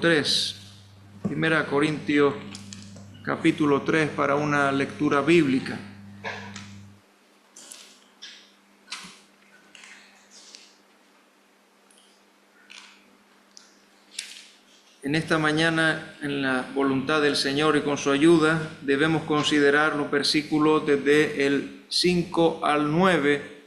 3. Primera Corintios capítulo 3 para una lectura bíblica. En esta mañana, en la voluntad del Señor y con su ayuda, debemos considerar los versículos desde el 5 al 9,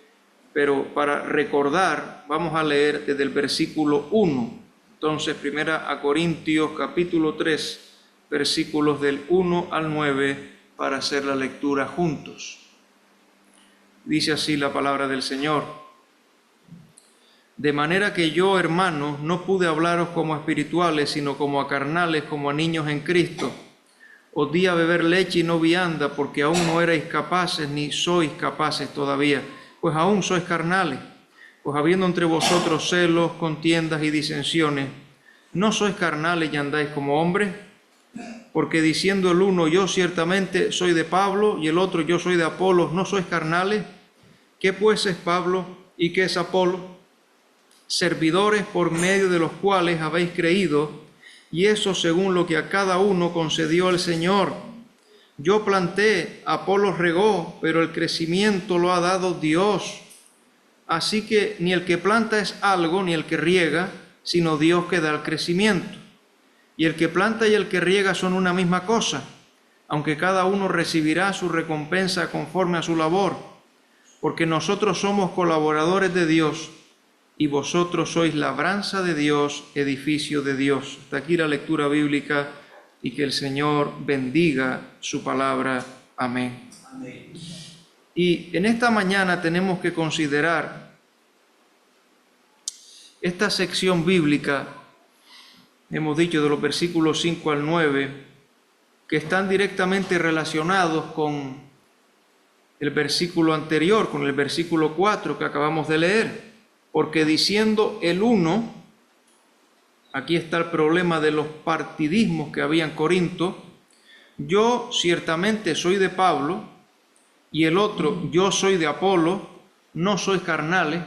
pero para recordar, vamos a leer desde el versículo 1. Entonces, Primera a Corintios capítulo 3, versículos del 1 al 9, para hacer la lectura juntos. Dice así la palabra del Señor. De manera que yo, hermanos, no pude hablaros como a espirituales, sino como a carnales, como a niños en Cristo. Os di a beber leche y no vianda, porque aún no erais capaces, ni sois capaces todavía, pues aún sois carnales. Pues habiendo entre vosotros celos, contiendas y disensiones, ¿no sois carnales y andáis como hombres? Porque diciendo el uno, yo ciertamente soy de Pablo, y el otro, yo soy de Apolos, ¿no sois carnales? ¿Qué pues es Pablo y qué es Apolo? Servidores por medio de los cuales habéis creído, y eso según lo que a cada uno concedió el Señor. Yo planté, Apolos regó, pero el crecimiento lo ha dado Dios. Así que ni el que planta es algo, ni el que riega, sino Dios que da el crecimiento. Y el que planta y el que riega son una misma cosa, aunque cada uno recibirá su recompensa conforme a su labor, porque nosotros somos colaboradores de Dios, y vosotros sois labranza de Dios, edificio de Dios. Hasta aquí la lectura bíblica, y que el Señor bendiga su palabra. Amén. Amén. Y en esta mañana tenemos que considerar esta sección bíblica, hemos dicho de los versículos 5 al 9, que están directamente relacionados con el versículo anterior, con el versículo 4 que acabamos de leer. Porque diciendo el uno, aquí está el problema de los partidismos que había en Corinto, yo ciertamente soy de Pablo, y el otro, yo soy de Apolo, no sois carnales,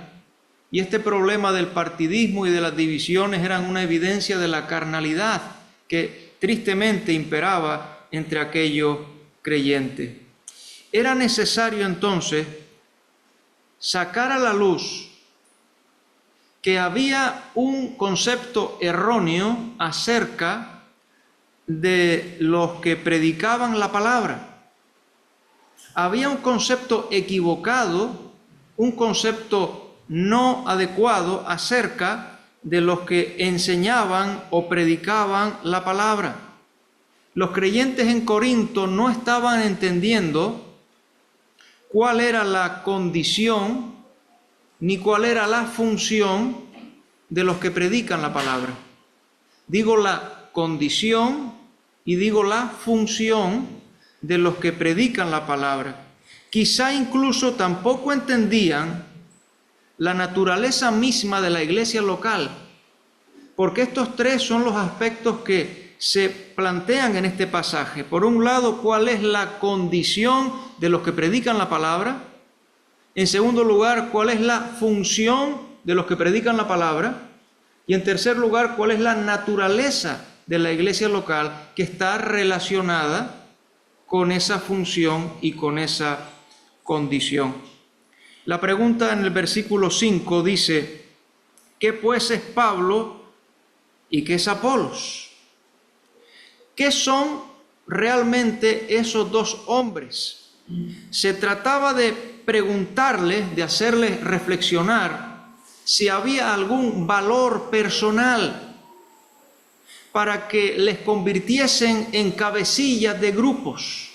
y este problema del partidismo y de las divisiones eran una evidencia de la carnalidad que tristemente imperaba entre aquellos creyentes. Era necesario entonces sacar a la luz que había un concepto erróneo acerca de los que predicaban la palabra. Había un concepto equivocado, un concepto no adecuado acerca de los que enseñaban o predicaban la palabra. Los creyentes en Corinto no estaban entendiendo cuál era la condición ni cuál era la función de los que predican la palabra. Digo la condición y digo la función de los que predican la palabra. Quizá incluso tampoco entendían la naturaleza misma de la iglesia local, porque estos tres son los aspectos que se plantean en este pasaje. Por un lado, ¿cuál es la condición de los que predican la palabra? En segundo lugar, ¿cuál es la función de los que predican la palabra? Y en tercer lugar, ¿cuál es la naturaleza de la iglesia local que está relacionada con esa función y con esa condición? La pregunta en el versículo 5 dice, ¿qué pues es Pablo y qué es Apolos? ¿Qué son realmente esos dos hombres? Se trataba de preguntarles, de hacerles reflexionar si había algún valor personal para que les convirtiesen en cabecillas de grupos,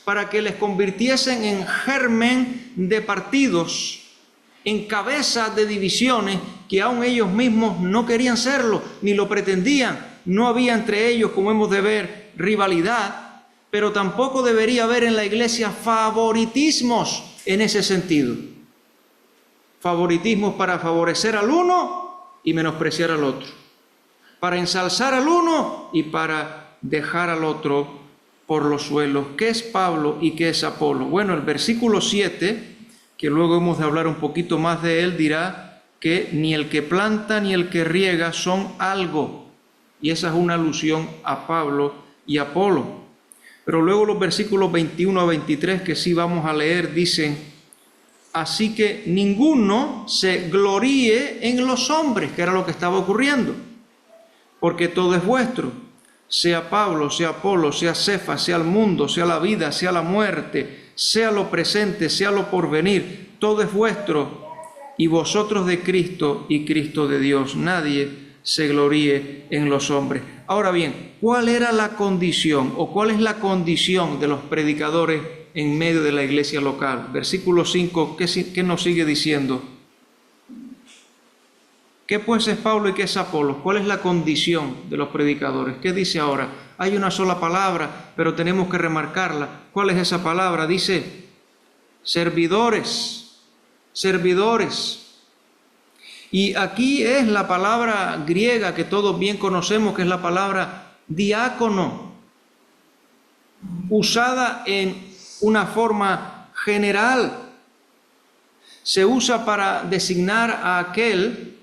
para que les convirtiesen en germen de partidos, en cabezas de divisiones que aún ellos mismos no querían serlo, ni lo pretendían. No había entre ellos, como hemos de ver, rivalidad, pero tampoco debería haber en la iglesia favoritismos en ese sentido. Favoritismos para favorecer al uno y menospreciar al otro, para ensalzar al uno y para dejar al otro por los suelos. ¿Qué es Pablo y qué es Apolo? Bueno, el versículo 7, que luego hemos de hablar un poquito más de él, dirá que ni el que planta ni el que riega son algo. Y esa es una alusión a Pablo y Apolo. Pero luego los versículos 21 a 23 que sí vamos a leer dicen: así que ninguno se gloríe en los hombres, que era lo que estaba ocurriendo, porque todo es vuestro, sea Pablo, sea Apolo, sea Cefas, sea el mundo, sea la vida, sea la muerte, sea lo presente, sea lo porvenir, todo es vuestro, y vosotros de Cristo y Cristo de Dios. Nadie se gloríe en los hombres. Ahora bien, ¿cuál era la condición o cuál es la condición de los predicadores en medio de la iglesia local? Versículo 5, ¿qué nos sigue diciendo? ¿Qué pues es Pablo y qué es Apolo? ¿Cuál es la condición de los predicadores? ¿Qué dice ahora? Hay una sola palabra, pero tenemos que remarcarla. ¿Cuál es esa palabra? Dice servidores, servidores. Y aquí es la palabra griega que todos bien conocemos, que es la palabra diácono, usada en una forma general. Se usa para designar a aquel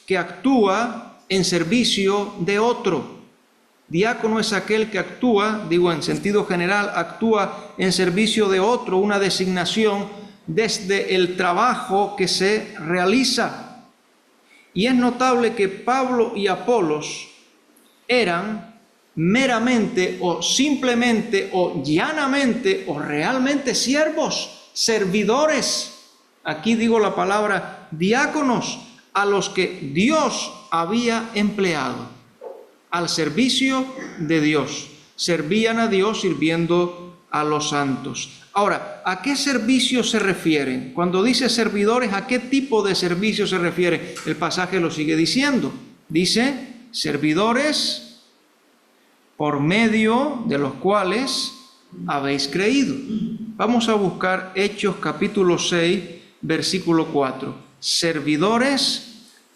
que actúa en servicio de otro. Diácono es aquel que actúa, digo en sentido general, actúa en servicio de otro, una designación desde el trabajo que se realiza. Y es notable que Pablo y Apolos eran meramente o simplemente o llanamente o realmente siervos, servidores. Aquí digo la palabra diáconos, a los que Dios había empleado al servicio de Dios. Servían a Dios sirviendo a los santos. Ahora, ¿a qué servicio se refieren? Cuando dice servidores, ¿a qué tipo de servicio se refiere? El pasaje lo sigue diciendo. Dice, servidores por medio de los cuales habéis creído. Vamos a buscar Hechos capítulo 6, versículo 4. Servidores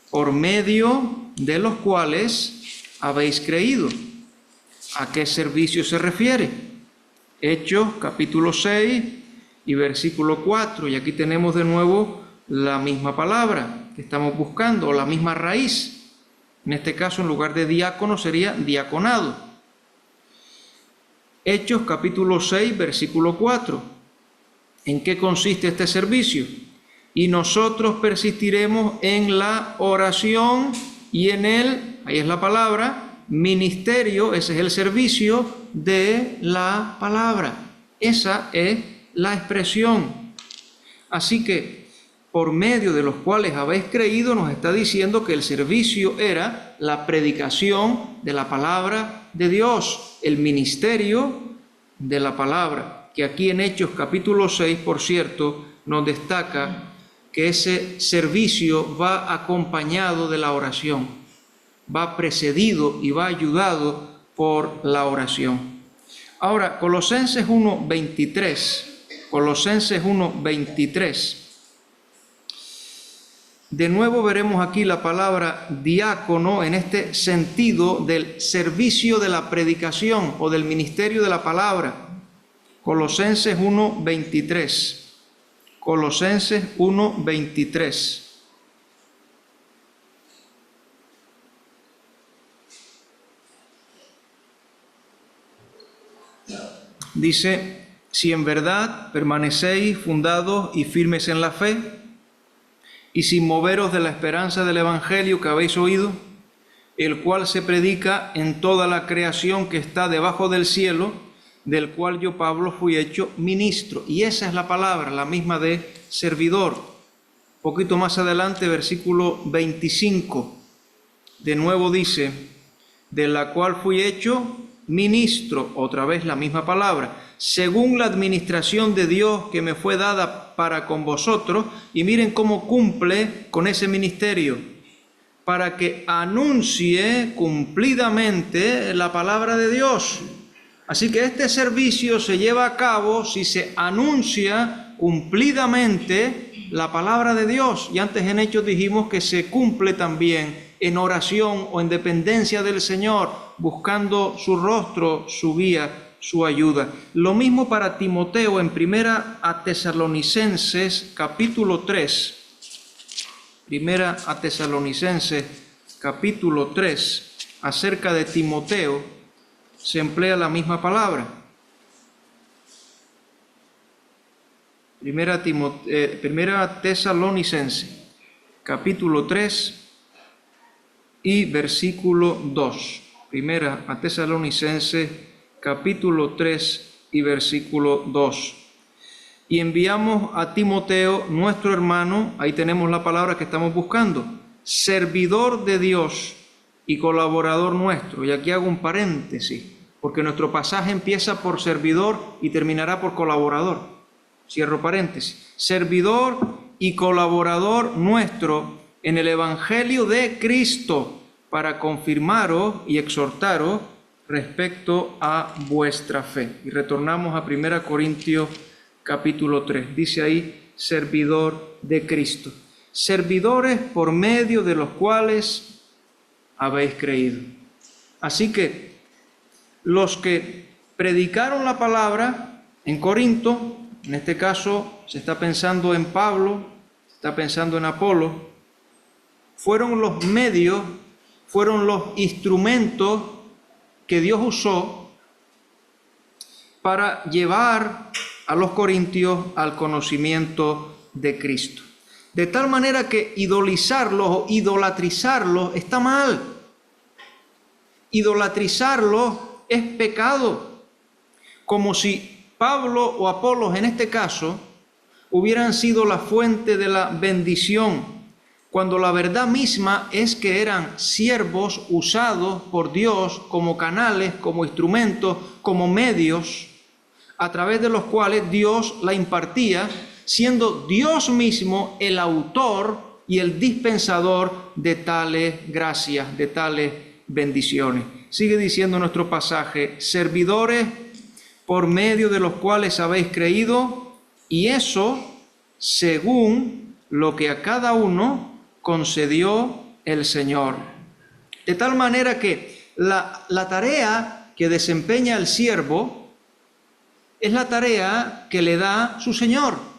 por medio de los cuales habéis creído. ¿A qué servicio se refiere? Hechos capítulo 6 y versículo 4. Y aquí tenemos de nuevo la misma palabra que estamos buscando, o la misma raíz. En este caso, en lugar de diácono, sería diaconado. Hechos capítulo 6, versículo 4. ¿En qué consiste este servicio? Y nosotros persistiremos en la oración y en el, ahí es la palabra, ministerio, ese es el servicio de la palabra. Esa es la expresión. Así que, por medio de los cuales habéis creído, nos está diciendo que el servicio era la predicación de la palabra de Dios, el ministerio de la palabra, que aquí en Hechos capítulo 6, por cierto, nos destaca que ese servicio va acompañado de la oración, va precedido y va ayudado por la oración. Ahora, Colosenses 1:23, de nuevo veremos aquí la palabra diácono en este sentido del servicio de la predicación o del ministerio de la palabra. Colosenses 1:23. Colosenses 1:23. Dice, si en verdad permanecéis fundados y firmes en la fe, y sin moveros de la esperanza del Evangelio que habéis oído, el cual se predica en toda la creación que está debajo del cielo, del cual yo, Pablo, fui hecho ministro. Y esa es la palabra, la misma de servidor. Un poquito más adelante, versículo 25, de nuevo dice, de la cual fui hecho ministro, otra vez la misma palabra, según la administración de Dios que me fue dada para con vosotros. Y miren cómo cumple con ese ministerio, para que anuncie cumplidamente la palabra de Dios. Así que este servicio se lleva a cabo si se anuncia cumplidamente la palabra de Dios. Y antes en Hechos dijimos que se cumple también en oración o en dependencia del Señor, buscando su rostro, su guía, su ayuda. Lo mismo para Timoteo en Primera a Tesalonicenses capítulo 3. Primera a Tesalonicenses capítulo 3, acerca de Timoteo, se emplea la misma palabra. Primera Tesalonicense, capítulo 3 y versículo 2. Primera a Tesalonicense, capítulo 3 y versículo 2. Y enviamos a Timoteo, nuestro hermano, ahí tenemos la palabra que estamos buscando, servidor de Dios y colaborador nuestro. Y aquí hago un paréntesis, porque nuestro pasaje empieza por servidor y terminará por colaborador. Cierro paréntesis. Servidor y colaborador nuestro en el Evangelio de Cristo, para confirmaros y exhortaros respecto a vuestra fe. Y retornamos a 1 Corintios capítulo 3. Dice ahí, servidor de Cristo. Servidores por medio de los cuales habéis creído. Así que los que predicaron la palabra en Corinto, en este caso se está pensando en Pablo, se está pensando en Apolo, fueron los medios, fueron los instrumentos que Dios usó para llevar a los corintios al conocimiento de Cristo. De tal manera que idolizarlos o idolatrizarlos está mal. Idolatrizarlos es pecado. Como si Pablo o Apolos, en este caso, hubieran sido la fuente de la bendición, cuando la verdad misma es que eran siervos usados por Dios como canales, como instrumentos, como medios, a través de los cuales Dios la impartía, siendo Dios mismo el autor y el dispensador de tales gracias, de tales bendiciones. Sigue diciendo nuestro pasaje, servidores por medio de los cuales habéis creído, y eso según lo que a cada uno concedió el Señor. De tal manera que la tarea que desempeña el siervo es la tarea que le da su Señor.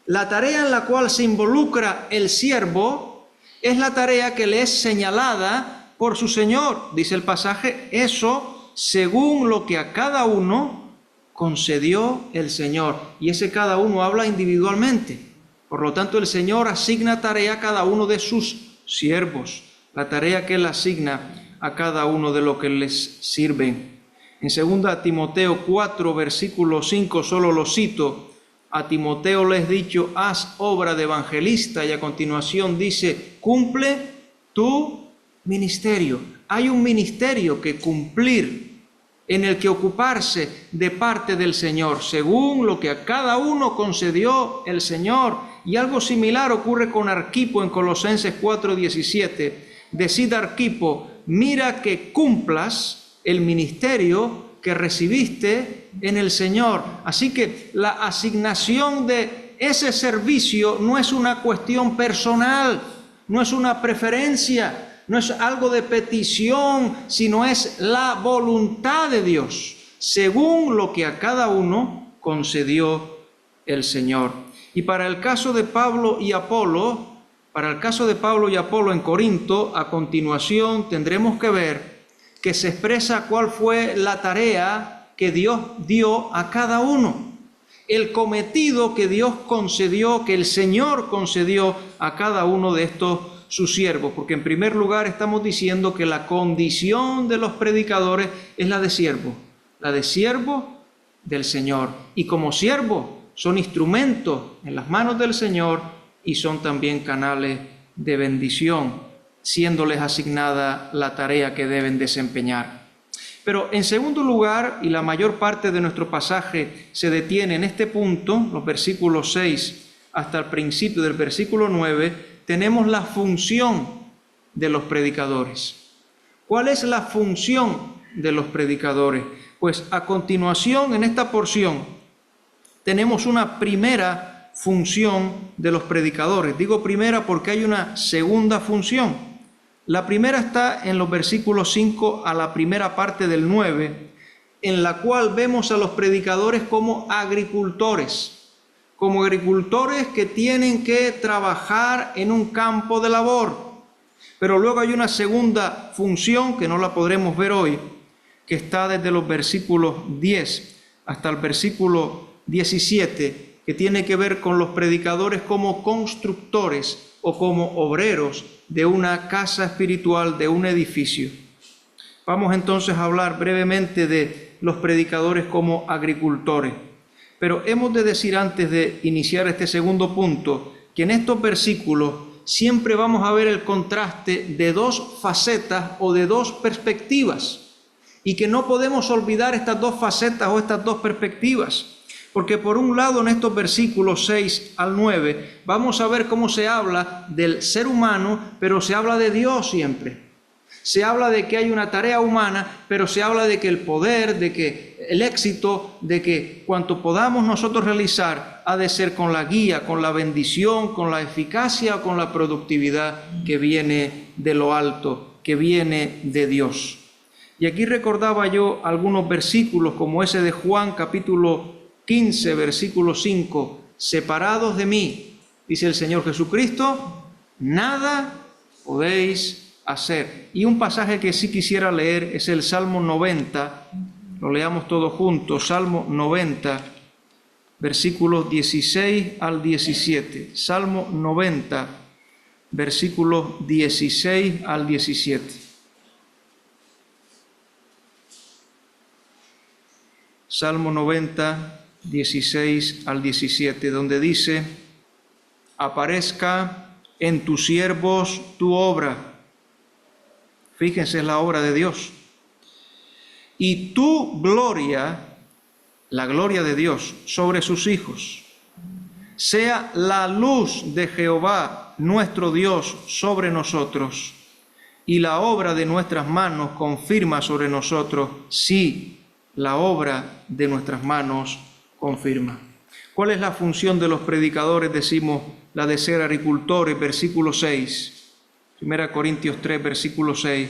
La tarea en la cual se involucra el siervo es la tarea que le es señalada por su Señor. Dice el pasaje, eso según lo que a cada uno concedió el Señor. Y ese cada uno habla individualmente. Por lo tanto, el Señor asigna tarea a cada uno de sus siervos, la tarea que Él asigna a cada uno de los que les sirven. En 2 Timoteo 4, versículo 5, solo lo cito, a Timoteo le he dicho, haz obra de evangelista, y a continuación dice, cumple tu ministerio. Hay un ministerio que cumplir, en el que ocuparse de parte del Señor, según lo que a cada uno concedió el Señor. Y algo similar ocurre con Arquipo en Colosenses 4:17. Decid a Arquipo, mira que cumplas el ministerio que recibiste en el Señor. Así que la asignación de ese servicio no es una cuestión personal, no es una preferencia, no es algo de petición, sino es la voluntad de Dios, según lo que a cada uno concedió el Señor. Y para el caso de Pablo y Apolo, en Corinto, a continuación tendremos que ver que se expresa cuál fue la tarea que Dios dio a cada uno, el cometido que Dios concedió, que el Señor concedió a cada uno de estos sus siervos, porque en primer lugar estamos diciendo que la condición de los predicadores es la de siervo del Señor, y como siervos son instrumentos en las manos del Señor y son también canales de bendición, siéndoles asignada la tarea que deben desempeñar. Pero en segundo lugar, y la mayor parte de nuestro pasaje se detiene en este punto, los versículos 6 hasta el principio del versículo 9, tenemos la función de los predicadores. ¿Cuál es la función de los predicadores? Pues a continuación, en esta porción, tenemos una primera función de los predicadores. Digo primera porque hay una segunda función. La primera está en los versículos 5 a la primera parte del 9, en la cual vemos a los predicadores como agricultores que tienen que trabajar en un campo de labor. Pero luego hay una segunda función que no la podremos ver hoy, que está desde los versículos 10 hasta el versículo 17, que tiene que ver con los predicadores como constructores o como obreros de una casa espiritual, de un edificio. Vamos entonces a hablar brevemente de los predicadores como agricultores. Pero hemos de decir antes de iniciar este segundo punto, que en estos versículos siempre vamos a ver el contraste de dos facetas o de dos perspectivas, y que no podemos olvidar estas dos facetas o estas dos perspectivas, porque por un lado en estos versículos 6 al 9 vamos a ver cómo se habla del ser humano, pero se habla de Dios siempre. Se habla de que hay una tarea humana, pero se habla de que el poder, de que el éxito, de que cuanto podamos nosotros realizar ha de ser con la guía, con la bendición, con la eficacia, con la productividad que viene de lo alto, que viene de Dios. Y aquí recordaba yo algunos versículos como ese de Juan capítulo 15, versículo 5, separados de mí, dice el Señor Jesucristo, nada podéis hacer. Y un pasaje que sí quisiera leer es el Salmo 90, lo leamos todos juntos, Salmo 90, versículos 16 al 17. Salmo 90, versículos 16 al 17. Salmo 90, 16 al 17, donde dice, aparezca en tus siervos tu obra. Fíjense, es la obra de Dios. Y tu gloria, la gloria de Dios, sobre sus hijos. Sea la luz de Jehová, nuestro Dios, sobre nosotros, y la obra de nuestras manos confirma sobre nosotros, sí, la obra de nuestras manos confirma. ¿Cuál es la función de los predicadores? Decimos la de ser agricultores, versículo 6, 1 Corintios 3, versículo 6,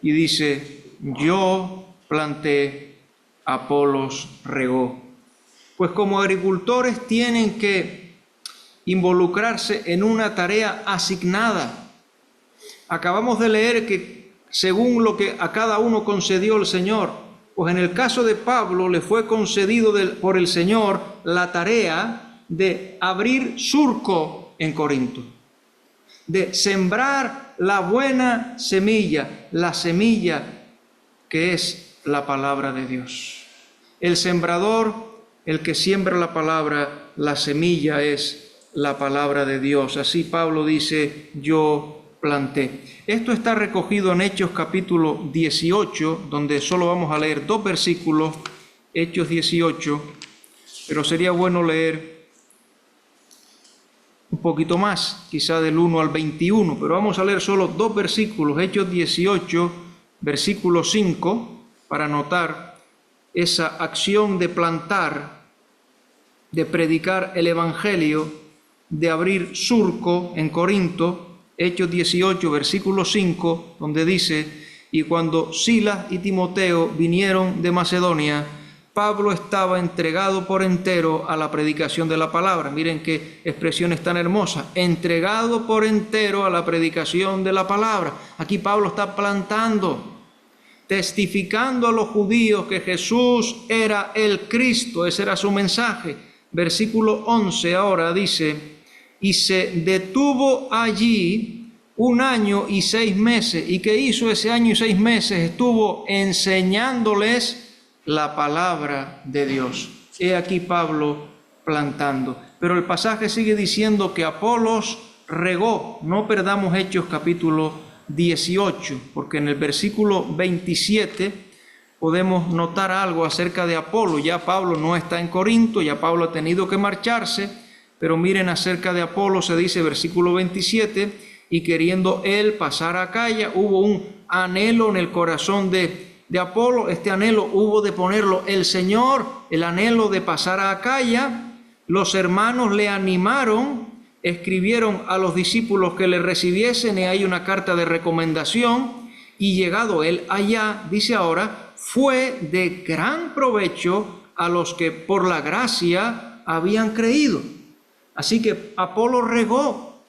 y dice, yo planté, Apolos regó. Pues como agricultores tienen que involucrarse en una tarea asignada. Acabamos de leer que según lo que a cada uno concedió el Señor, pues en el caso de Pablo le fue concedido por el Señor la tarea de abrir surco en Corinto, de sembrar la buena semilla, la semilla que es la palabra de Dios. El sembrador, el que siembra la palabra, la semilla es la palabra de Dios. Así Pablo dice, yo planté. Esto está recogido en Hechos capítulo 18, donde solo vamos a leer 2 versículos, Hechos 18, pero sería bueno leer un poquito más, quizá del 1 al 21, pero vamos a leer solo 2 versículos, Hechos 18, versículo 5, para notar esa acción de plantar, de predicar el Evangelio, de abrir surco en Corinto. Hechos 18, versículo 5, donde dice, y cuando Silas y Timoteo vinieron de Macedonia, Pablo estaba entregado por entero a la predicación de la palabra. Miren qué expresiones tan hermosas, entregado por entero a la predicación de la palabra. Aquí Pablo está plantando, testificando a los judíos que Jesús era el Cristo, ese era su mensaje. Versículo 11 ahora dice, y se detuvo allí 1 año y 6 meses. ¿Y qué hizo ese año y 6 meses? Estuvo enseñándoles la palabra de Dios. He aquí Pablo plantando. Pero el pasaje sigue diciendo que Apolos regó. No perdamos Hechos capítulo 18, porque en el versículo 27 podemos notar algo acerca de Apolo. Ya Pablo no está en Corinto, ya Pablo ha tenido que marcharse. Pero miren acerca de Apolo, se dice versículo 27, y queriendo él pasar a Acaya, hubo un anhelo en el corazón de Apolo. Este anhelo hubo de ponerlo el Señor, el anhelo de pasar a Acaya. Los hermanos le animaron, escribieron a los discípulos que le recibiesen, y hay una carta de recomendación, y llegado él allá, dice ahora, fue de gran provecho a los que por la gracia habían creído. Así que Apolo regó,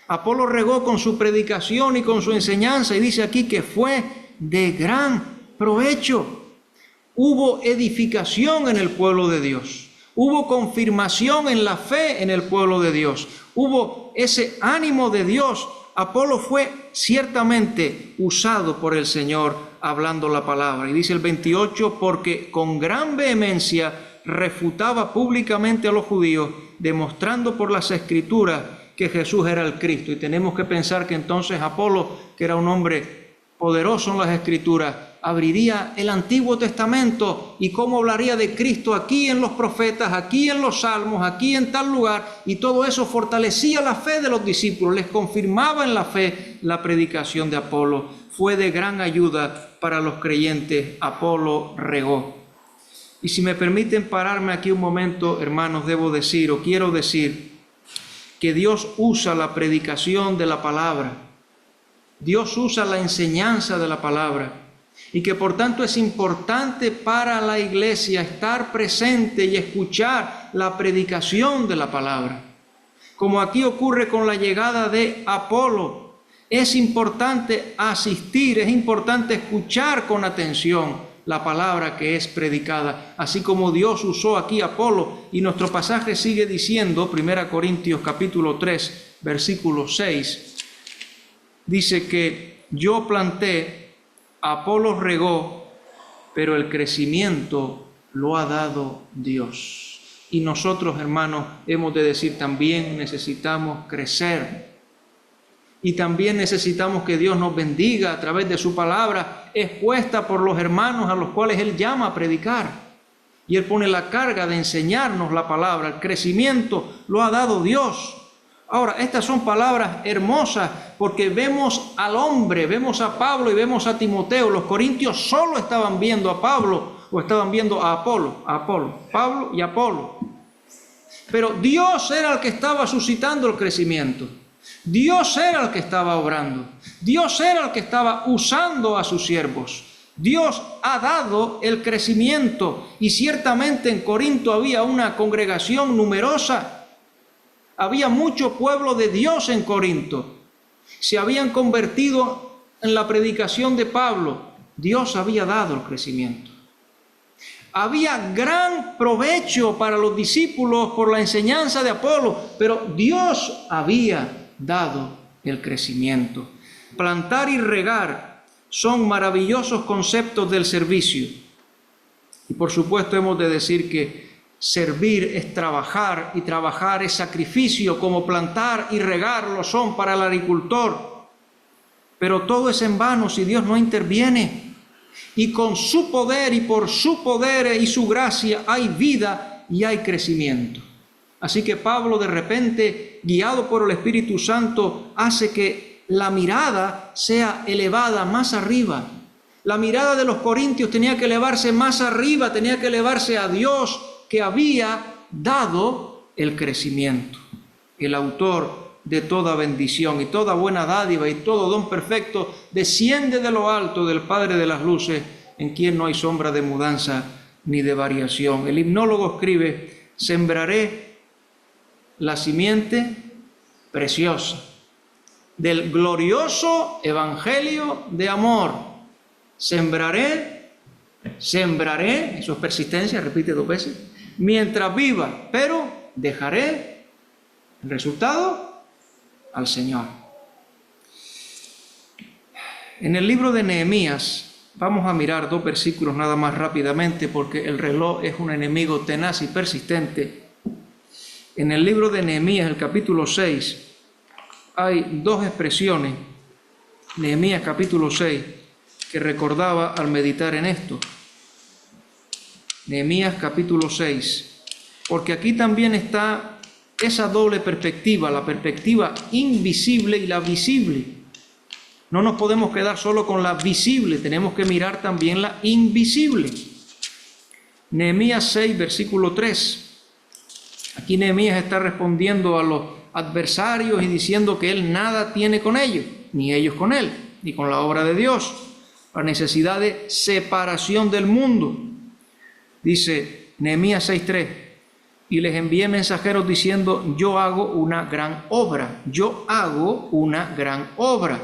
Apolo regó con su predicación y con su enseñanza, y dice aquí que fue de gran provecho. Hubo edificación en el pueblo de Dios. Hubo confirmación en la fe en el pueblo de Dios. Hubo ese ánimo de Dios. Apolo fue ciertamente usado por el Señor hablando la palabra. Y dice el 28, porque con gran vehemencia refutaba públicamente a los judíos, demostrando por las Escrituras que Jesús era el Cristo. Y tenemos que pensar que entonces Apolo, que era un hombre poderoso en las Escrituras, abriría el Antiguo Testamento y cómo hablaría de Cristo aquí en los profetas, aquí en los salmos, aquí en tal lugar, y todo eso fortalecía la fe de los discípulos, les confirmaba en la fe la predicación de Apolo. Fue de gran ayuda para los creyentes. Apolo regó. Y si me permiten pararme aquí un momento, hermanos, debo decir o quiero decir que Dios usa la predicación de la palabra. Dios usa la enseñanza de la palabra y que por tanto es importante para la iglesia estar presente y escuchar la predicación de la palabra. Como aquí ocurre con la llegada de Apolo, es importante asistir, es importante escuchar con atención la palabra que es predicada, así como Dios usó aquí a Apolo. Y nuestro pasaje sigue diciendo, 1 Corintios capítulo 3, versículo 6, dice que yo planté, Apolo regó, pero el crecimiento lo ha dado Dios. Y nosotros, hermanos, hemos de decir también necesitamos crecer. Y también necesitamos que Dios nos bendiga a través de su palabra, expuesta por los hermanos a los cuales Él llama a predicar. Y Él pone la carga de enseñarnos la palabra. El crecimiento lo ha dado Dios. Ahora, estas son palabras hermosas porque vemos al hombre, vemos a Pablo y vemos a Timoteo. Los corintios solo estaban viendo a Pablo o estaban viendo a Apolo, Pablo y Apolo. Pero Dios era el que estaba suscitando el crecimiento. Dios era el que estaba obrando. Dios era el que estaba usando a sus siervos. Dios ha dado el crecimiento y ciertamente en Corinto había una congregación numerosa. Había mucho pueblo de Dios en Corinto. Se habían convertido en la predicación de Pablo. Dios había dado el crecimiento. Había gran provecho para los discípulos por la enseñanza de Apolo, pero Dios había dado el crecimiento. Plantar y regar son maravillosos conceptos del servicio. Y por supuesto hemos de decir que servir es trabajar y trabajar es sacrificio, como plantar y regar lo son para el agricultor. Pero todo es en vano si Dios no interviene. Y con su poder y por su poder y su gracia hay vida y hay crecimiento. Así que Pablo de repente, guiado por el Espíritu Santo, hace que la mirada sea elevada más arriba. La mirada de los corintios tenía que elevarse más arriba, tenía que elevarse a Dios, que había dado el crecimiento. El autor de toda bendición y toda buena dádiva y todo don perfecto desciende de lo alto del Padre de las luces, en quien no hay sombra de mudanza ni de variación. El himnólogo escribe: sembraré la simiente preciosa del glorioso evangelio de amor. Sembraré, eso es persistencia, repite 2 veces, mientras viva, pero dejaré el resultado al Señor. En el libro de Nehemías vamos a mirar 2 versículos nada más rápidamente, porque el reloj es un enemigo tenaz y persistente. En el libro de Nehemías, el capítulo 6, hay 2 expresiones, Nehemías capítulo 6, que recordaba al meditar en esto. Nehemías capítulo 6, porque aquí también está esa doble perspectiva, la perspectiva invisible y la visible. No nos podemos quedar solo con la visible, tenemos que mirar también la invisible. Nehemías 6, versículo 3. Aquí Nehemías está respondiendo a los adversarios y diciendo que él nada tiene con ellos, ni ellos con él, ni con la obra de Dios. La necesidad de separación del mundo. Dice Nehemías 6:3: y les envié mensajeros diciendo, yo hago una gran obra, yo hago una gran obra.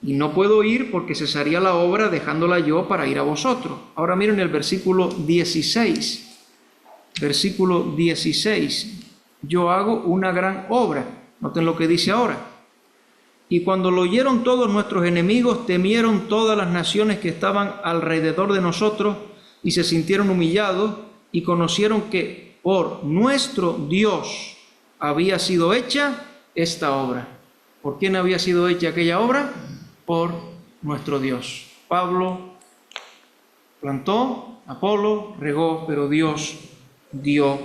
Y no puedo ir porque cesaría la obra dejándola yo para ir a vosotros. Ahora miren el versículo 16. Versículo 16. Yo hago una gran obra. Noten lo que dice ahora. Y cuando lo oyeron todos nuestros enemigos, temieron todas las naciones que estaban alrededor de nosotros y se sintieron humillados y conocieron que por nuestro Dios había sido hecha esta obra. ¿Por quién había sido hecha aquella obra? Por nuestro Dios. Pablo plantó, Apolo regó, pero Dios dio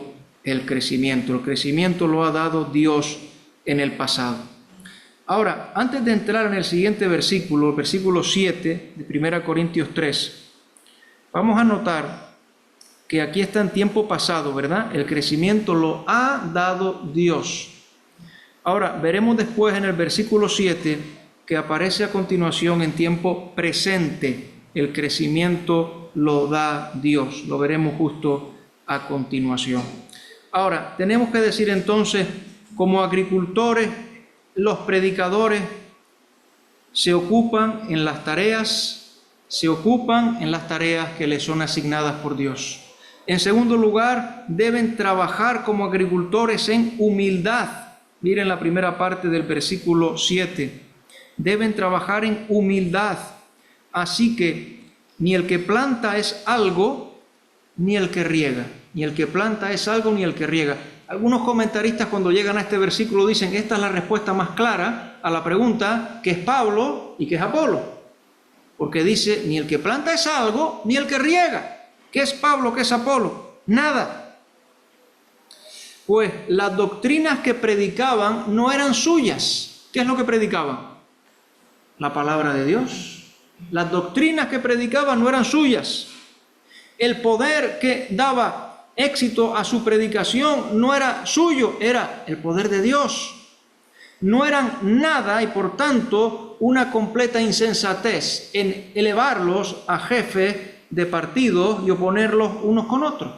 el crecimiento. El crecimiento lo ha dado Dios en el pasado. Ahora, antes de entrar en el siguiente versículo, el versículo 7 de 1 Corintios 3, vamos a notar que aquí está en tiempo pasado, ¿verdad? El crecimiento lo ha dado Dios. Ahora, veremos después en el versículo 7 que aparece a continuación en tiempo presente. El crecimiento lo da Dios. Lo veremos justo a continuación. Ahora, tenemos que decir entonces, como agricultores, los predicadores se ocupan en las tareas que les son asignadas por Dios. En segundo lugar, deben trabajar como agricultores en humildad. Miren la primera parte del versículo 7. Deben trabajar en humildad. Así que ni el que planta es algo, ni el que riega. Ni el que planta es algo, ni el que riega. Algunos comentaristas cuando llegan a este versículo dicen que esta es la respuesta más clara a la pregunta ¿qué es Pablo y qué es Apolo? Porque dice, ni el que planta es algo, ni el que riega. ¿Qué es Pablo? ¿Qué es Apolo? Nada. Pues las doctrinas que predicaban no eran suyas. ¿Qué es lo que predicaban? La palabra de Dios. Las doctrinas que predicaban no eran suyas. El poder que daba éxito a su predicación no era suyo, era el poder de Dios. No eran nada y por tanto una completa insensatez en elevarlos a jefes de partidos y oponerlos unos con otros.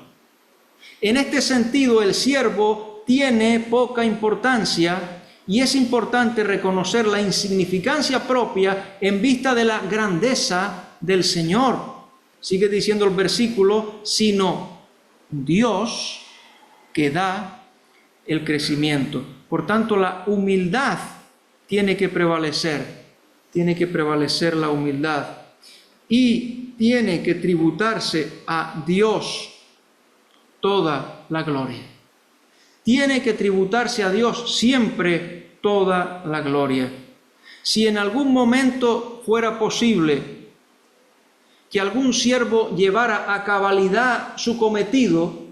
En este sentido, el siervo tiene poca importancia y es importante reconocer la insignificancia propia en vista de la grandeza del Señor. Sigue diciendo el versículo, sino Dios que da el crecimiento. Por tanto, la humildad tiene que prevalecer la humildad y tiene que tributarse a Dios toda la gloria. Tiene que tributarse a Dios siempre toda la gloria. Si en algún momento fuera posible que algún siervo llevara a cabalidad su cometido,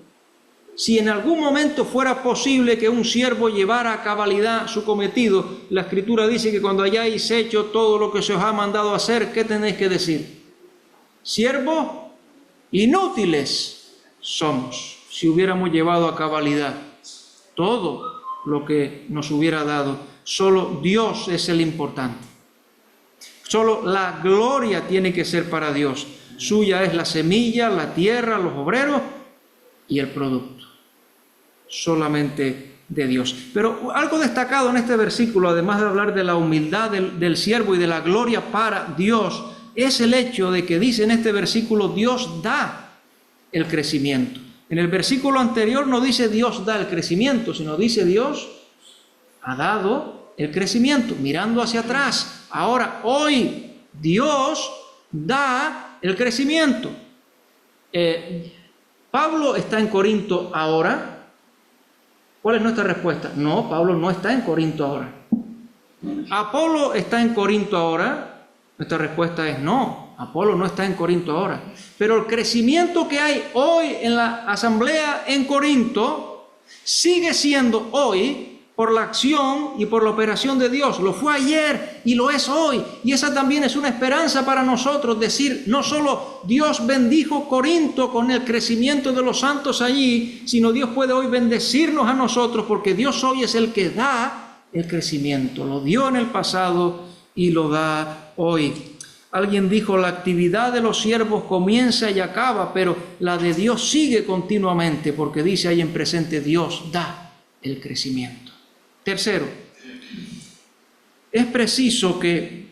si en algún momento fuera posible que un siervo llevara a cabalidad su cometido, la Escritura dice que cuando hayáis hecho todo lo que se os ha mandado hacer, ¿qué tenéis que decir? Siervos inútiles somos, si hubiéramos llevado a cabalidad todo lo que nos hubiera dado. Solo Dios es el importante. Solo la gloria tiene que ser para Dios. Suya es la semilla, la tierra, los obreros y el producto. Solamente de Dios. Pero algo destacado en este versículo, además de hablar de la humildad del siervo y de la gloria para Dios, es el hecho de que dice en este versículo, Dios da el crecimiento. En el versículo anterior no dice Dios da el crecimiento, sino dice Dios ha dado el crecimiento, mirando hacia atrás. Ahora, hoy, Dios da el crecimiento. ¿Pablo está en Corinto ahora? ¿Cuál es nuestra respuesta? No, Pablo no está en Corinto ahora. ¿Apolo está en Corinto ahora? Nuestra respuesta es no, Apolo no está en Corinto ahora. Pero el crecimiento que hay hoy en la asamblea en Corinto sigue siendo hoy por la acción y por la operación de Dios. Lo fue ayer y lo es hoy. Y esa también es una esperanza para nosotros, decir, no solo Dios bendijo Corinto con el crecimiento de los santos allí, sino Dios puede hoy bendecirnos a nosotros, porque Dios hoy es el que da el crecimiento. Lo dio en el pasado y lo da hoy. Alguien dijo, la actividad de los siervos comienza y acaba, pero la de Dios sigue continuamente, porque dice ahí en presente, Dios da el crecimiento. Tercero, es preciso que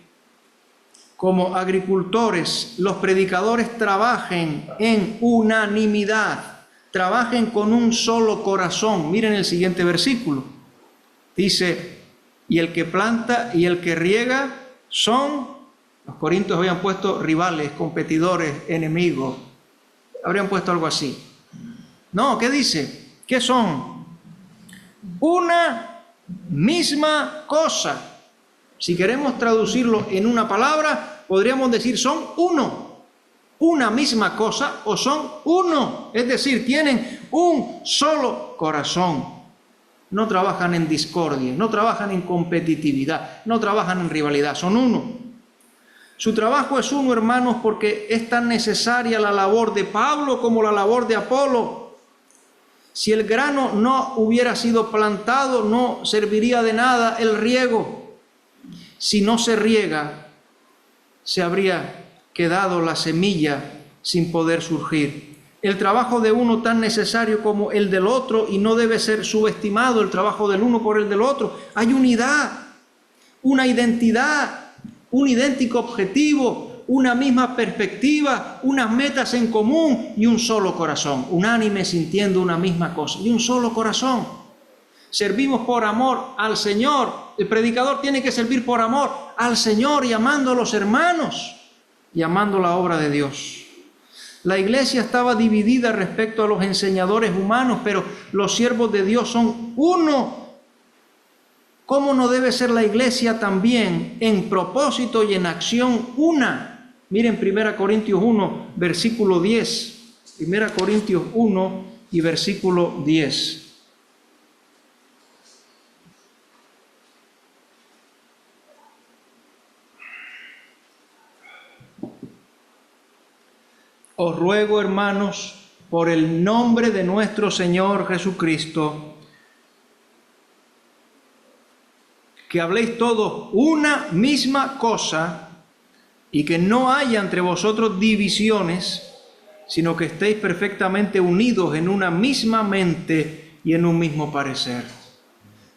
como agricultores los predicadores trabajen en unanimidad, trabajen con un solo corazón. Miren el siguiente versículo. Dice, y el que planta y el que riega son... Los corintios habían puesto rivales, competidores, enemigos. Habrían puesto algo así. No, ¿qué dice? ¿Qué son? Una misma cosa. Si queremos traducirlo en una palabra, podríamos decir son uno. Una misma cosa o son uno. Es decir, tienen un solo corazón. No trabajan en discordia, no trabajan en competitividad, no trabajan en rivalidad, son uno. Su trabajo es uno, hermanos, porque es tan necesaria la labor de Pablo como la labor de Apolo. Si el grano no hubiera sido plantado, no serviría de nada el riego. Si no se riega, se habría quedado la semilla sin poder surgir. El trabajo de uno tan necesario como el del otro, y no debe ser subestimado el trabajo del uno por el del otro. Hay unidad, una identidad, un idéntico objetivo, una misma perspectiva, unas metas en común y un solo corazón, unánime sintiendo una misma cosa y un solo corazón. Servimos por amor al Señor. El predicador tiene que servir por amor al Señor y amando a los hermanos y amando la obra de Dios. La iglesia estaba dividida respecto a los enseñadores humanos, pero los siervos de Dios son uno. ¿Cómo no debe ser la iglesia también en propósito y en acción una? Miren 1 Corintios 1, versículo 10. 1 Corintios 1 y versículo 10. Os ruego, hermanos, por el nombre de nuestro Señor Jesucristo, que habléis todos una misma cosa y que no haya entre vosotros divisiones, sino que estéis perfectamente unidos en una misma mente y en un mismo parecer.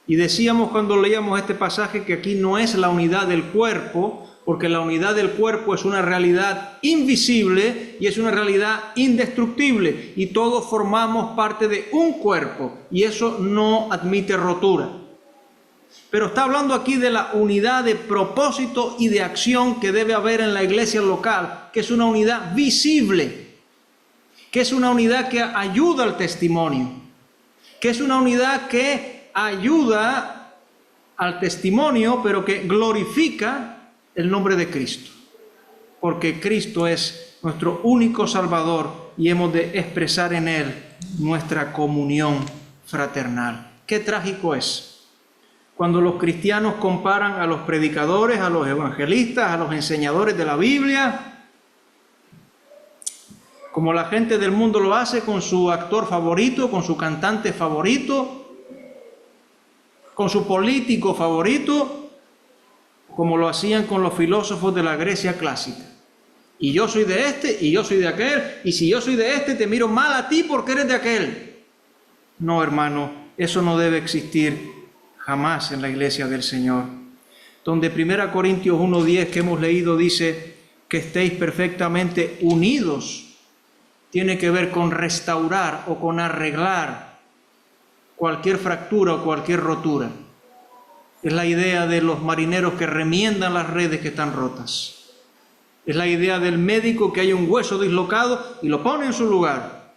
Y decíamos cuando leíamos este pasaje que aquí no es la unidad del cuerpo, porque la unidad del cuerpo es una realidad invisible y es una realidad indestructible, y todos formamos parte de un cuerpo, y eso no admite rotura. Pero está hablando aquí de la unidad de propósito y de acción que debe haber en la iglesia local, que es una unidad visible, que es una unidad que ayuda al testimonio, que es una unidad que ayuda al testimonio, pero que glorifica el nombre de Cristo, porque Cristo es nuestro único Salvador y hemos de expresar en Él nuestra comunión fraternal. Qué trágico es cuando los cristianos comparan a los predicadores, a los evangelistas, a los enseñadores de la Biblia, como la gente del mundo lo hace con su actor favorito, con su cantante favorito, con su político favorito, como lo hacían con los filósofos de la Grecia clásica. Y yo soy de este, y yo soy de aquel, y si yo soy de este, te miro mal a ti porque eres de aquel. No, hermano, eso no debe existir jamás en la iglesia del Señor. Donde 1 Corintios 1:10 que hemos leído dice que estéis perfectamente unidos, tiene que ver con restaurar o con arreglar cualquier fractura o cualquier rotura. Es la idea de los marineros que remiendan las redes que están rotas. Es la idea del médico que hay un hueso dislocado y lo pone en su lugar.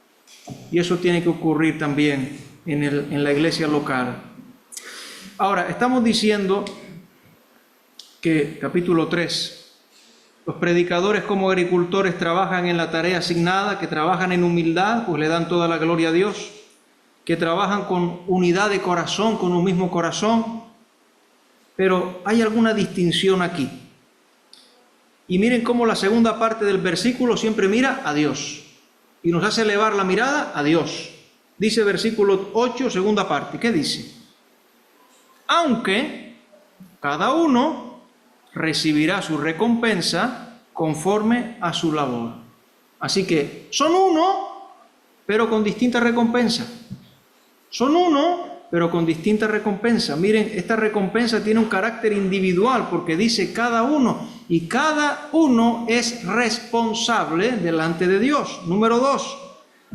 Y eso tiene que ocurrir también en la iglesia local. Ahora, estamos diciendo que, capítulo 3, los predicadores como agricultores trabajan en la tarea asignada, que trabajan en humildad, pues le dan toda la gloria a Dios, que trabajan con unidad de corazón, con un mismo corazón, pero hay alguna distinción aquí. Y miren cómo la segunda parte del versículo siempre mira a Dios y nos hace elevar la mirada a Dios. Dice versículo 8, segunda parte, ¿qué dice? Aunque cada uno recibirá su recompensa conforme a su labor. Así que son uno, pero con distinta recompensa. Son uno, pero con distinta recompensa. Miren, esta recompensa tiene un carácter individual porque dice cada uno, y cada uno es responsable delante de Dios. Número 2,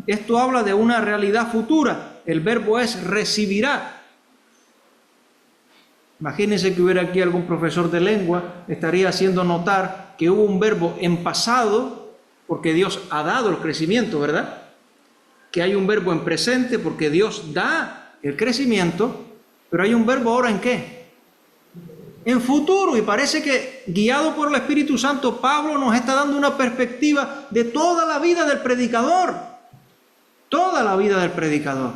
esto habla de una realidad futura. El verbo es recibirá. Imagínense que hubiera aquí algún profesor de lengua, estaría haciendo notar que hubo un verbo en pasado, porque Dios ha dado el crecimiento, ¿verdad? Que hay un verbo en presente, porque Dios da el crecimiento, pero hay un verbo ahora ¿en qué? En futuro, y parece que guiado por el Espíritu Santo, Pablo nos está dando una perspectiva de toda la vida del predicador. Toda la vida del predicador.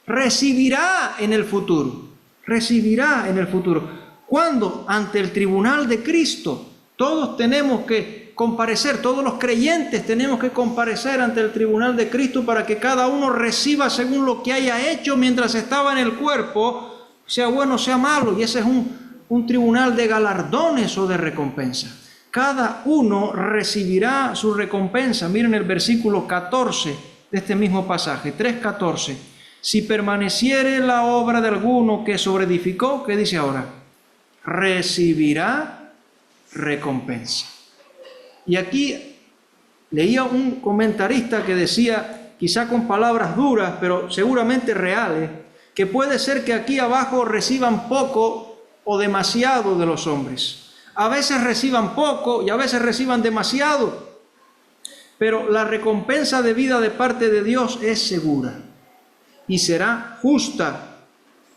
Recibirá en el futuro. Recibirá en el futuro. Cuando ante el tribunal de Cristo todos tenemos que comparecer, todos los creyentes tenemos que comparecer ante el tribunal de Cristo para que cada uno reciba según lo que haya hecho mientras estaba en el cuerpo, sea bueno, sea malo, y ese es un tribunal de galardones o de recompensa. Cada uno recibirá su recompensa. Miren el versículo 14 de este mismo pasaje, 3:14. Si permaneciere la obra de alguno que sobreedificó, ¿qué dice ahora? Recibirá recompensa. Y aquí leía un comentarista que decía, quizá con palabras duras, pero seguramente reales, que puede ser que aquí abajo reciban poco o demasiado de los hombres. A veces reciban poco y a veces reciban demasiado. Pero la recompensa de vida de parte de Dios es segura y será justa,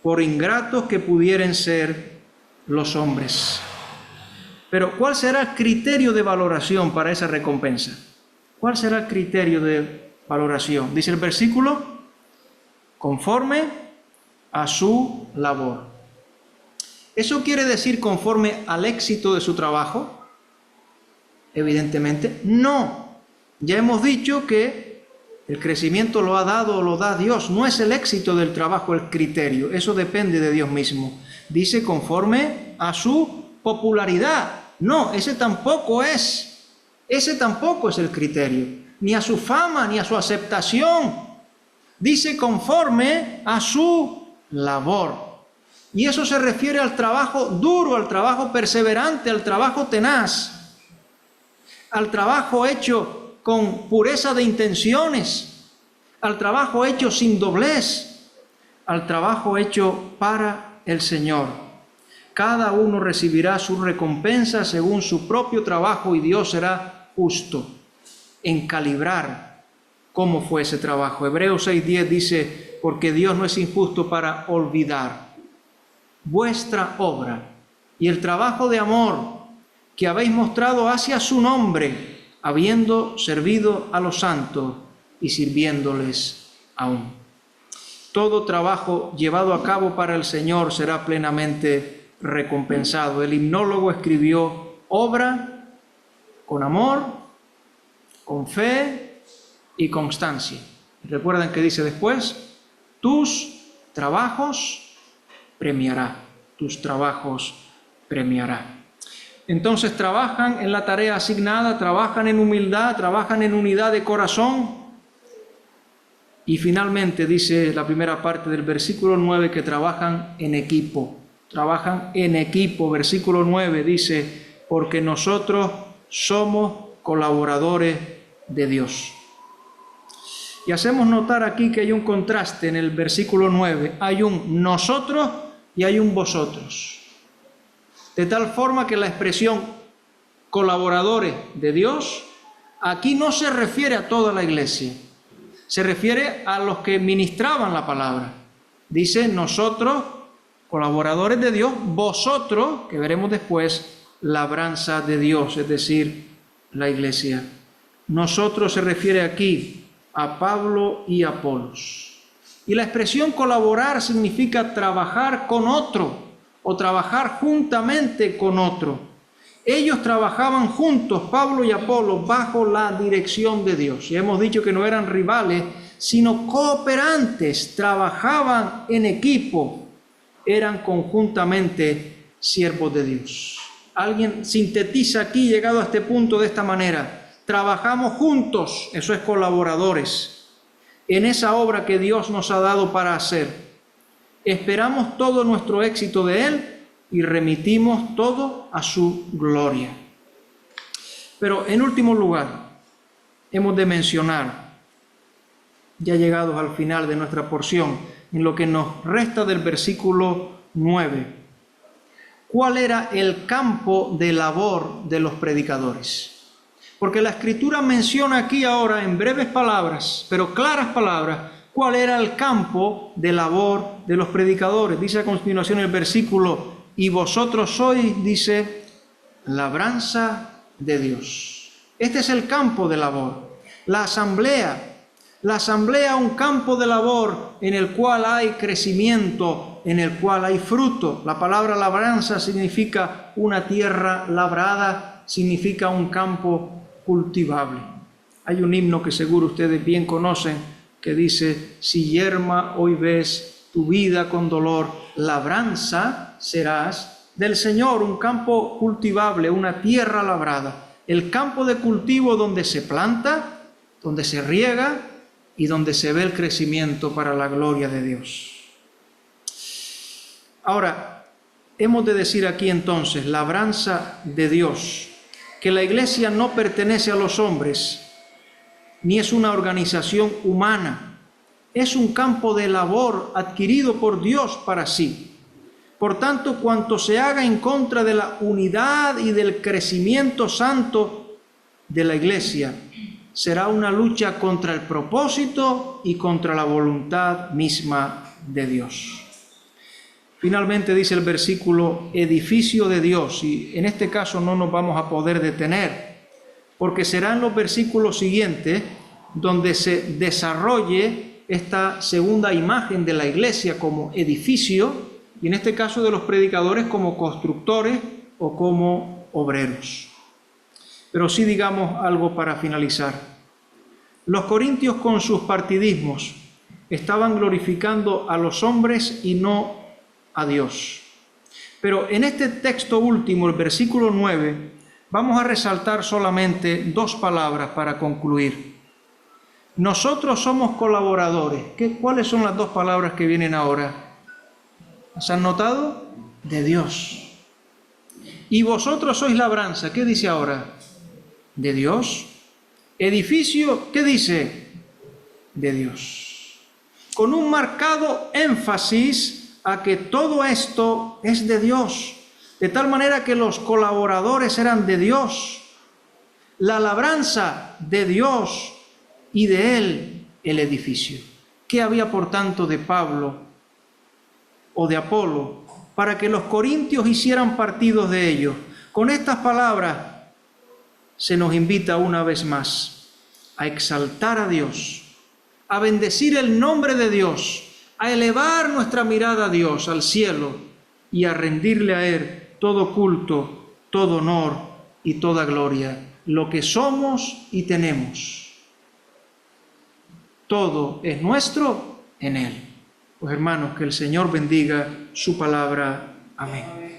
por ingratos que pudieren ser los hombres. Pero ¿cuál será el criterio de valoración para esa recompensa? ¿Cuál será el criterio de valoración? Dice el versículo, conforme a su labor. ¿Eso quiere decir conforme al éxito de su trabajo? Evidentemente no. Ya hemos dicho que el crecimiento lo ha dado o lo da Dios. No es el éxito del trabajo el criterio. Eso depende de Dios mismo. Dice conforme a su popularidad. No, ese tampoco es el criterio. Ni a su fama, ni a su aceptación. Dice conforme a su labor. Y eso se refiere al trabajo duro, al trabajo perseverante, al trabajo tenaz, al trabajo hecho con pureza de intenciones, al trabajo hecho sin doblez, al trabajo hecho para el Señor. Cada uno recibirá su recompensa según su propio trabajo y Dios será justo en calibrar cómo fue ese trabajo. Hebreos 6:10 dice, porque Dios no es injusto para olvidar vuestra obra y el trabajo de amor que habéis mostrado hacia su nombre, habiendo servido a los santos y sirviéndoles aún. Todo trabajo llevado a cabo para el Señor será plenamente recompensado. El himnólogo escribió, obra con amor, con fe y constancia. ¿Recuerdan que dice después? Tus trabajos premiará, tus trabajos premiará. Entonces trabajan en la tarea asignada, trabajan en humildad, trabajan en unidad de corazón. Y finalmente dice la primera parte del versículo 9 que trabajan en equipo. Trabajan en equipo. Versículo 9 dice, porque nosotros somos colaboradores de Dios. Y hacemos notar aquí que hay un contraste en el versículo 9. Hay un nosotros y hay un vosotros. De tal forma que la expresión colaboradores de Dios aquí no se refiere a toda la iglesia, se refiere a los que ministraban la palabra. Dice nosotros, colaboradores de Dios, vosotros, que veremos después, labranza de Dios, es decir, la iglesia. Nosotros se refiere aquí a Pablo y a Apolos. Y la expresión colaborar significa trabajar con otro, o trabajar juntamente con otro. Ellos trabajaban juntos, Pablo y Apolos, bajo la dirección de Dios. Y hemos dicho que no eran rivales, sino cooperantes, trabajaban en equipo, eran conjuntamente siervos de Dios. Alguien sintetiza aquí, llegado a este punto, de esta manera: trabajamos juntos, eso es colaboradores, en esa obra que Dios nos ha dado para hacer. Esperamos todo nuestro éxito de Él y remitimos todo a su gloria. Pero en último lugar, hemos de mencionar, ya llegados al final de nuestra porción, en lo que nos resta del versículo 9, ¿cuál era el campo de labor de los predicadores? Porque la Escritura menciona aquí ahora en breves palabras, pero claras palabras, cuál era el campo de labor de los predicadores. Dice a continuación el versículo: y vosotros sois, dice, labranza de Dios. Este es el campo de labor. La asamblea, un campo de labor en el cual hay crecimiento, en el cual hay fruto. La palabra labranza significa una tierra labrada, significa un campo cultivable. Hay un himno que seguro ustedes bien conocen que dice: si yerma hoy ves tu vida con dolor, labranza serás del Señor. Un campo cultivable, una tierra labrada, el campo de cultivo donde se planta, donde se riega y donde se ve el crecimiento para la gloria de Dios. Ahora, hemos de decir aquí entonces, labranza de Dios, que la iglesia no pertenece a los hombres, ni es una organización humana, es un campo de labor adquirido por Dios para sí. Por tanto, cuanto se haga en contra de la unidad y del crecimiento santo de la iglesia, será una lucha contra el propósito y contra la voluntad misma de Dios. Finalmente dice el versículo: edificio de Dios, y en este caso no nos vamos a poder detener, porque serán los versículos siguientes donde se desarrolle esta segunda imagen de la iglesia como edificio, y en este caso de los predicadores como constructores o como obreros. Pero sí digamos algo para finalizar. Los corintios, con sus partidismos, estaban glorificando a los hombres y no a Dios. Pero en este texto último, el versículo 9, vamos a resaltar solamente dos palabras para concluir. Nosotros somos colaboradores. ¿Cuáles son las dos palabras que vienen ahora? ¿Se han notado? De Dios. Y vosotros sois labranza. ¿Qué dice ahora? De Dios. Edificio, ¿qué dice? De Dios. Con un marcado énfasis a que todo esto es de Dios, de tal manera que los colaboradores eran de Dios, la labranza de Dios y de Él el edificio. ¿Qué había por tanto de Pablo o de Apolo para que los corintios hicieran partidos de ellos? Con estas palabras se nos invita una vez más a exaltar a Dios, a bendecir el nombre de Dios, a elevar nuestra mirada a Dios, al cielo, y a rendirle a Él todo culto, todo honor y toda gloria, lo que somos y tenemos. Todo es nuestro en Él. Pues hermanos, que el Señor bendiga su palabra. Amén.